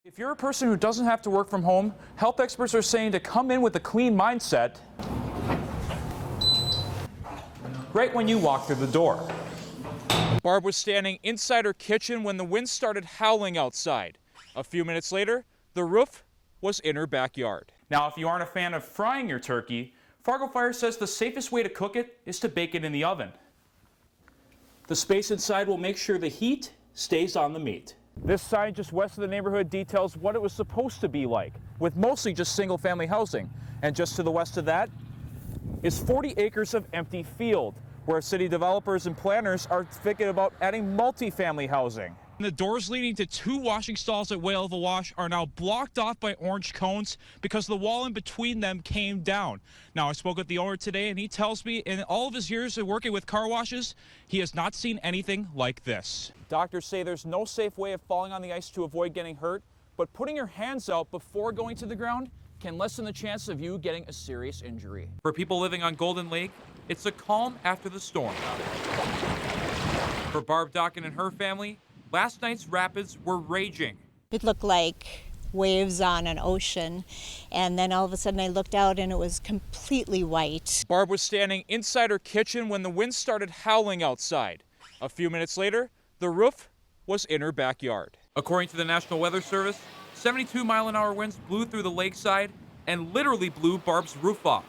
If you're a person who doesn't have to work from home, health experts are saying to come in with a clean mindset right when you walk through the door. Barb was standing inside her kitchen when the wind started howling outside. A few minutes later, the roof was in her backyard. Now, if you aren't a fan of frying your turkey, Fargo Fire says the safest way to cook it is to bake it in the oven. The space inside will make sure the heat stays on the meat. This sign just west of the neighborhood details what it was supposed to be like, with mostly just single-family housing. And just to the west of that is 40 acres of empty field, where city developers and planners are thinking about adding multi-family housing. The doors leading to 2 washing stalls at Whale of the Wash are now blocked off by orange cones because the wall in between them came down. Now, I spoke with the owner today, and he tells me in all of his years of working with car washes, he has not seen anything like this. Doctors say there's no safe way of falling on the ice to avoid getting hurt, but putting your hands out before going to the ground can lessen the chance of you getting a serious injury. For people living on Golden Lake, it's a calm after the storm. For Barb Dockin and her family, last night's rapids were raging. It looked like waves on an ocean, and then all of a sudden I looked out and it was completely white. Barb was standing inside her kitchen when the wind started howling outside. A few minutes later, the roof was in her backyard. According to the National Weather Service, 72-mile-an-hour winds blew through the lakeside and literally blew Barb's roof off.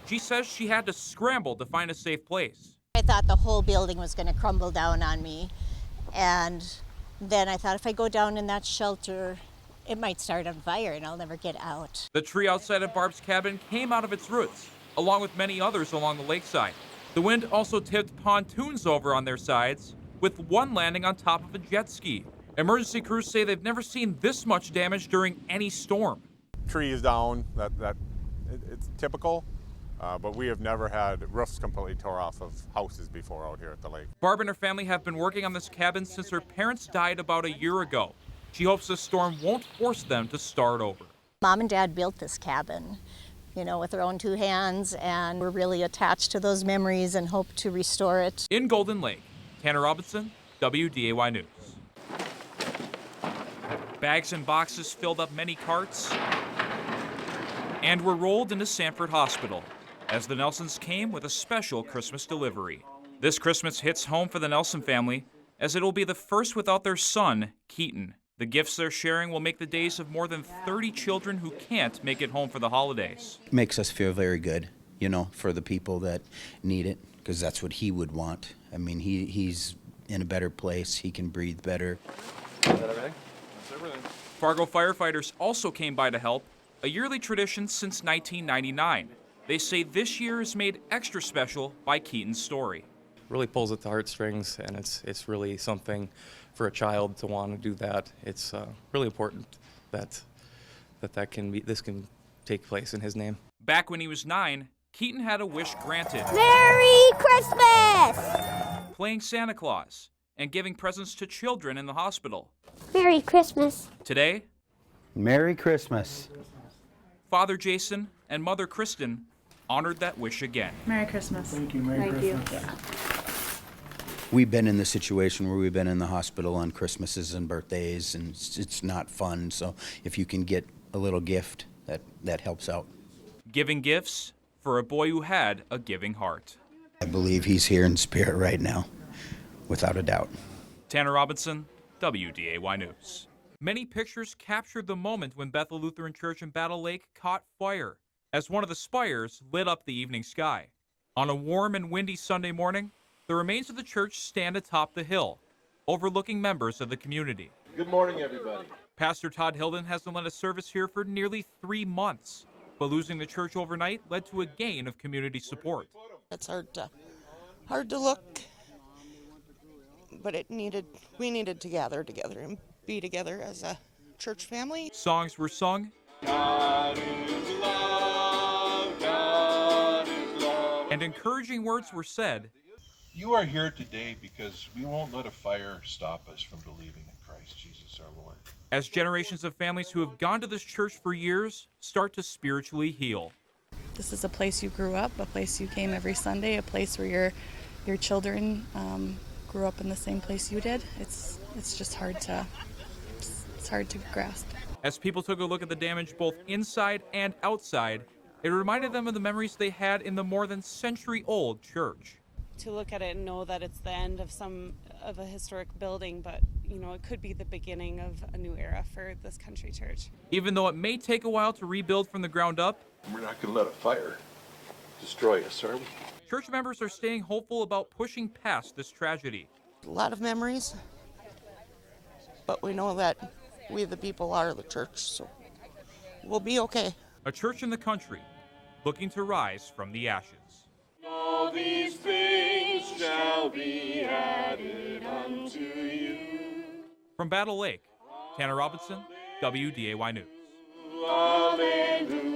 She says she had to scramble to find a safe place. I thought the whole building was going to crumble down on me, and then I thought if I go down in that shelter, it might start on fire and I'll never get out. The tree outside of Barb's cabin came out of its roots, along with many others along the lakeside. The wind also tipped pontoons over on their sides, with one landing on top of a jet ski. Emergency crews say they've never seen this much damage during any storm. Trees down, it's typical, but we have never had roofs completely tore off of houses before out here at the lake. Barb and her family have been working on this cabin since her parents died about a year ago. She hopes the storm won't force them to start over. Mom and Dad built this cabin, with their own 2 hands, and we're really attached to those memories and hope to restore it. In Golden Lake, Tanner Robinson, WDAY News. Bags and boxes filled up many carts and were rolled into Sanford Hospital as the Nelsons came with a special Christmas delivery. This Christmas hits home for the Nelson family as it will be the first without their son, Keaton. The gifts they're sharing will make the days of more than 30 children who can't make it home for the holidays. It makes us feel very good, for the people that need it, because that's what he would want. I mean, he's in a better place. He can breathe better. Is that everything? That's everything. Fargo firefighters also came by to help, a yearly tradition since 1999. They say this year is made extra special by Keaton's story. Really pulls at the heartstrings, and it's really something for a child to want to do that. It's really important that this can take place in his name. Back when he was 9, Keaton had a wish granted. Merry Christmas! Playing Santa Claus and giving presents to children in the hospital. Merry Christmas. Today, Merry Christmas. Father Jason and Mother Kristen honored that wish again. Merry Christmas. Thank you. Merry Christmas. Yeah. We've been in the situation where we've been in the hospital on Christmases and birthdays, and it's not fun. So if you can get a little gift, that helps out. Giving gifts for a boy who had a giving heart. I believe he's here in spirit right now, without a doubt. Tanner Robinson, WDAY News. Many pictures captured the moment when Bethel Lutheran Church in Battle Lake caught fire as one of the spires lit up the evening sky. On a warm and windy Sunday morning, the remains of the church stand atop the hill, overlooking members of the community. Good morning, everybody. Pastor Todd Hilden hasn't led a service here for nearly 3 months, but losing the church overnight led to a gain of community support. It's hard to look, but we needed to gather together and be together as a church family. Songs were sung, God is love, God is love. and encouraging words were said. You are here today because we won't let a fire stop us from believing in Christ Jesus our Lord. As generations of families who have gone to this church for years start to spiritually heal. This is a place you grew up, a place you came every Sunday, a place where your children grew up in the same place you did. It's just hard to grasp. As people took a look at the damage both inside and outside, it reminded them of the memories they had in the more than century-old church. To look at it and know that it's the end of a historic building, but it could be the beginning of a new era for this country church. Even though it may take a while to rebuild from the ground up, We're not going to let a fire destroy us, are we? church members are staying hopeful about pushing past this tragedy. A lot of memories, but we know that we the people are the church, so we'll be okay. A church in the country looking to rise from the ashes. All these things shall be added unto you. From Battle Lake, Tanner Robinson, WDAY News. Alleluia.